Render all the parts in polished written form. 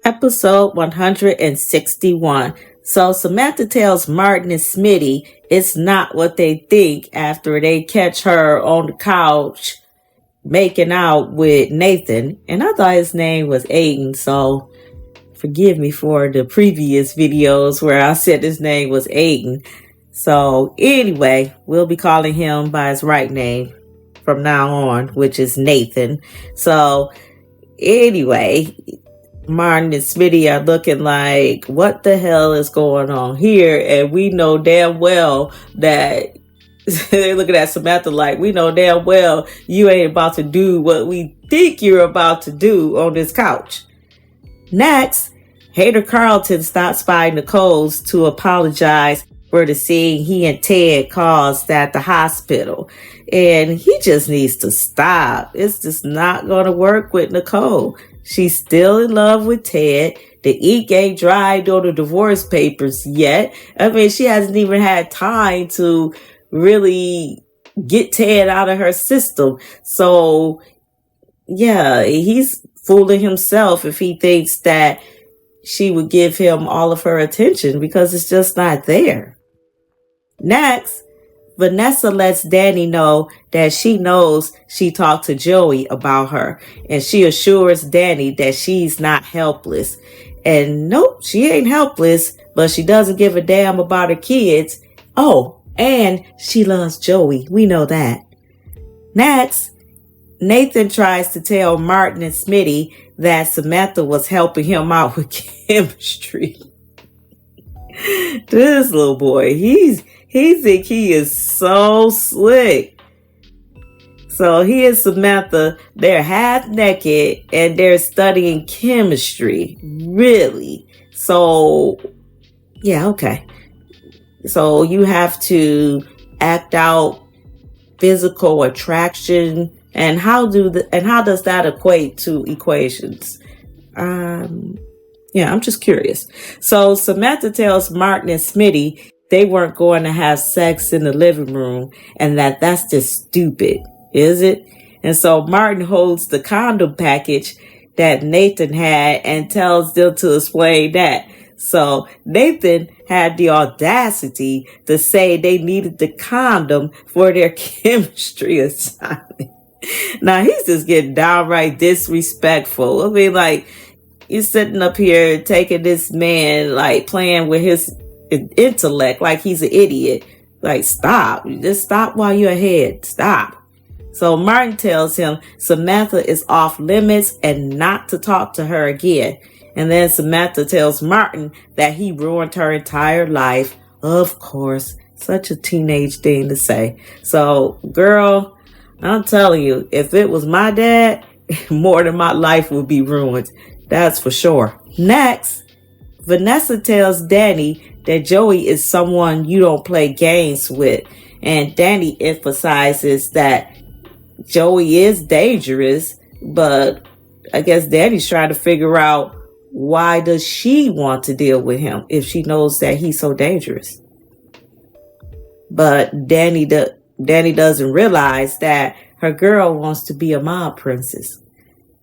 Episode 161. So Samantha tells Martin and Smitty it's not what they think after they catch her on the couch making out with Nathan. And I thought his name was Aiden, so forgive me for the previous videos where I said his name was Aiden. So anyway, we'll be calling him by his right name from now on, which is Nathan. So anyway, Martin and Smitty are looking like, what the hell is going on here? And we know damn well that they're looking at Samantha like, we know damn well you ain't about to do what we think you're about to do on this couch. Next, Hater Carlton stops by Nicole's to apologize for the scene he and Ted caused at the hospital. And he just needs to stop. It's just not going to work with Nicole. She's still in love with Ted. The ink ain't dried on the divorce papers yet. I mean, she hasn't even had time to really get Ted out of her system. So, yeah, he's fooling himself if he thinks that she would give him all of her attention because it's just not there. Next, Vanessa lets Danny know that she knows she talked to Joey about her, and she assures Danny that she's not helpless. And nope, she ain't helpless, but she doesn't give a damn about her kids. Oh, and she loves Joey. We know that. Next, Nathan tries to tell Martin and Smitty that Samantha was helping him out with chemistry. This little boy, he think he is so slick. So he and Samantha, they're half naked and they're studying chemistry. Really? So, yeah, okay. So you have to act out physical attraction. And how does that equate to equations? Yeah, I'm just curious. So Samantha tells Martin and Smitty they weren't going to have sex in the living room and that's just stupid, is it? And so Martin holds the condom package that Nathan had and tells them to explain that. So Nathan had the audacity to say they needed the condom for their chemistry assignment. Now he's just getting downright disrespectful. I mean, like, you're sitting up here taking this man, like, playing with his intellect like he's an idiot. Like, stop. Just stop while you're ahead. Stop. So Martin tells him Samantha is off limits and not to talk to her again. And then Samantha tells Martin that he ruined her entire life. Of course, such a teenage thing to say. So, girl, I'm telling you, if it was my dad, more than my life would be ruined. That's for sure. Next, Vanessa tells Danny that Joey is someone you don't play games with. And Danny emphasizes that Joey is dangerous, but I guess Danny's trying to figure out why does she want to deal with him if she knows that he's so dangerous. But Danny doesn't realize that her girl wants to be a mob princess.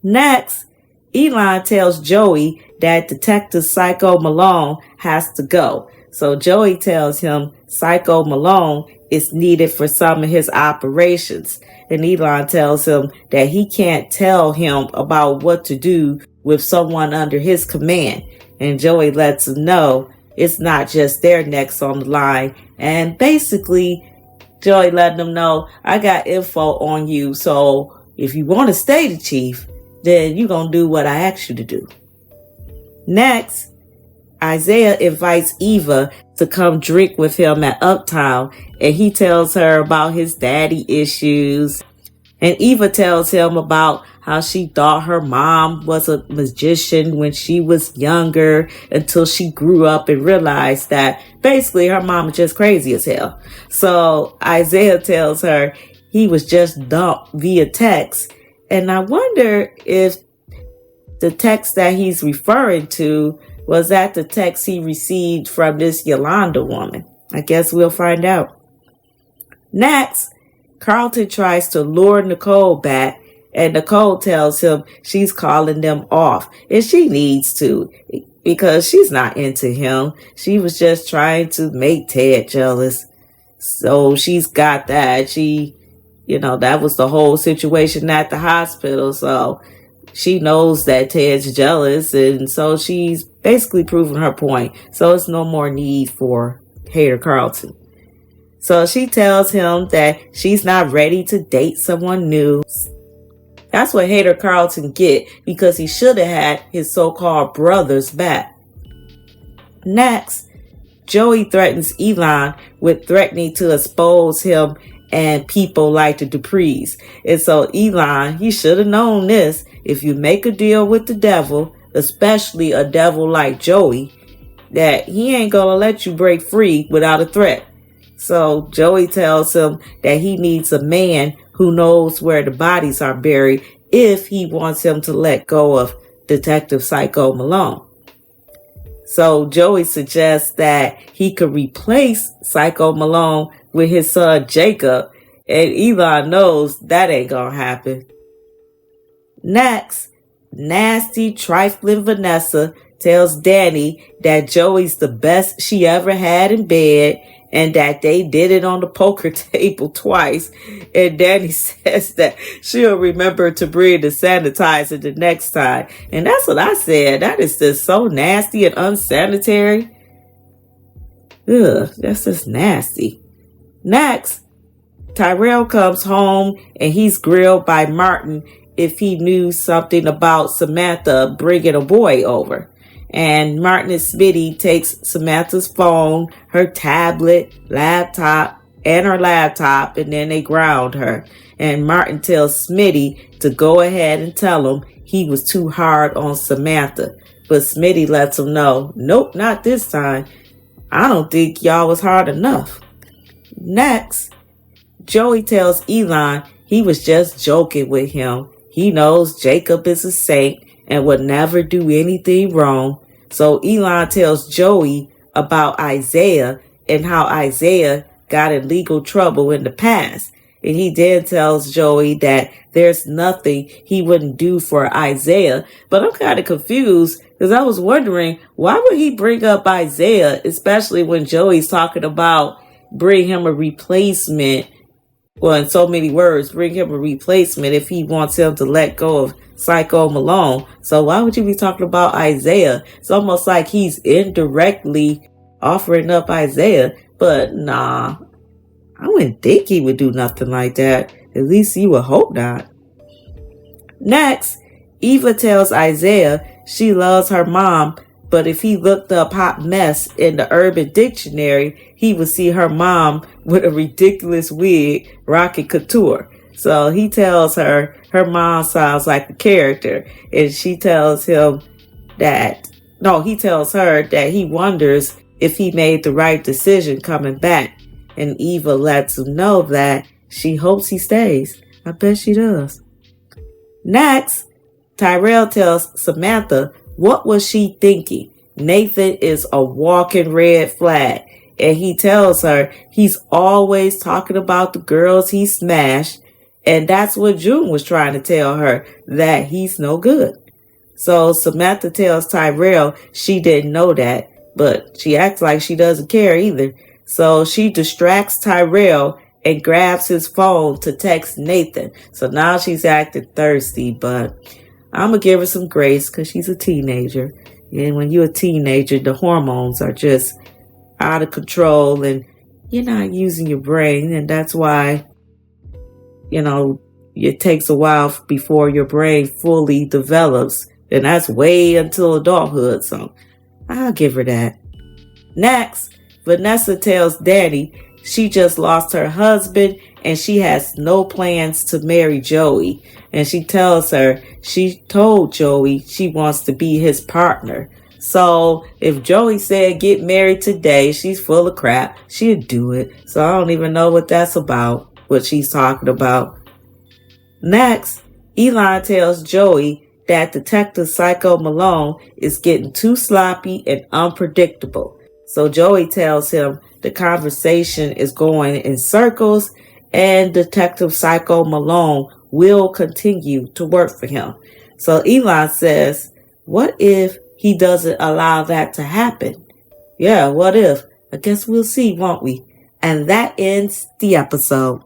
Next, Elon tells Joey that Detective Psycho Malone has to go. So Joey tells him Psycho Malone is needed for some of his operations. And Elon tells him that he can't tell him about what to do with someone under his command. And Joey lets him know it's not just their necks on the line. And basically, Joey letting them know, I got info on you. So if you want to stay the chief, then you're going to do what I asked you to do. Next, Isaiah invites Eva to come drink with him at Uptown, and he tells her about his daddy issues. And Eva tells him about how she thought her mom was a magician when she was younger until she grew up and realized that basically her mom was just crazy as hell. So Isaiah tells her he was just dumped via text. And I wonder if The text that he's referring to was that the text he received from this Yolanda woman. I guess we'll find out. Next, Carlton tries to lure Nicole back, and Nicole tells him she's calling them off, and she needs to, because she's not into him. She was just trying to make Ted jealous. So she's got that. That was the whole situation at the hospital. So she knows that Ted's jealous, and so she's basically proving her point. So it's no more need for Hater Carlton. So she tells him that she's not ready to date someone new. That's what Hater Carlton get, because he should have had his so-called brothers back. Next, Joey threatens Elon with threatening to expose him and people like the Duprees. And so Elon, he should have known this. If you make a deal with the devil, especially a devil like Joey, that he ain't gonna let you break free without a threat. So Joey tells him that he needs a man who knows where the bodies are buried if he wants him to let go of Detective Psycho Malone. So Joey suggests that he could replace Psycho Malone with his son Jacob, and Elon knows that ain't gonna happen. Next, nasty, trifling Vanessa tells Danny that Joey's the best she ever had in bed, and that they did it on the poker table twice. And Danny says that she'll remember to bring the sanitizer the next time. And that's what I said. That is just so nasty and unsanitary. Ugh, that's just nasty. Next, Tyrell comes home and he's grilled by Martin if he knew something about Samantha bringing a boy over. And Martin and Smitty takes Samantha's phone, her tablet, laptop, and her laptop, and then they ground her. And Martin tells Smitty to go ahead and tell him he was too hard on Samantha. But Smitty lets him know, nope, not this time. I don't think y'all was hard enough. Next, Joey tells Elon he was just joking with him. He knows Jacob is a saint and would never do anything wrong. So Elon tells Joey about Isaiah and how Isaiah got in legal trouble in the past. And he then tells Joey that there's nothing he wouldn't do for Isaiah. But I'm kind of confused because I was wondering, why would he bring up Isaiah, especially when Joey's talking about bring him a replacement? Well, in so many words, bring him a replacement if he wants him to let go of Psycho Malone. So why would you be talking about Isaiah? It's almost like he's indirectly offering up Isaiah. But nah, I wouldn't think he would do nothing like that. At least you would hope not. Next, Eva tells Isaiah she loves her mom, but if he looked up hot mess in the Urban Dictionary, he would see her mom with a ridiculous wig rocking couture. So he tells her mom sounds like a character, and she tells him he tells her that he wonders if he made the right decision coming back. And Eva lets him know that she hopes he stays. I bet she does. Next, Tyrell tells Samantha what was she thinking. Nathan is a walking red flag. And he tells her he's always talking about the girls he smashed. And that's what June was trying to tell her, that he's no good. So Samantha tells Tyrell she didn't know that, but she acts like she doesn't care either. So she distracts Tyrell and grabs his phone to text Nathan. So now she's acting thirsty, but I'm going to give her some grace because she's a teenager. And when you're a teenager, the hormones are just out of control and you're not using your brain. And that's why, it takes a while before your brain fully develops. And that's way until adulthood. So I'll give her that. Next, Vanessa tells Danny she just lost her husband and she has no plans to marry Joey. And she tells her she told Joey she wants to be his partner. So if Joey said get married today, she's full of crap. She'd do it. So I don't even know what that's about, what she's talking about. Next, Elon tells Joey that Detective Psycho Malone is getting too sloppy and unpredictable. So Joey tells him the conversation is going in circles and Detective Psycho Malone will continue to work for him. So Elon says, what if he doesn't allow that to happen? Yeah, what if? I guess we'll see, won't we? And that ends the episode.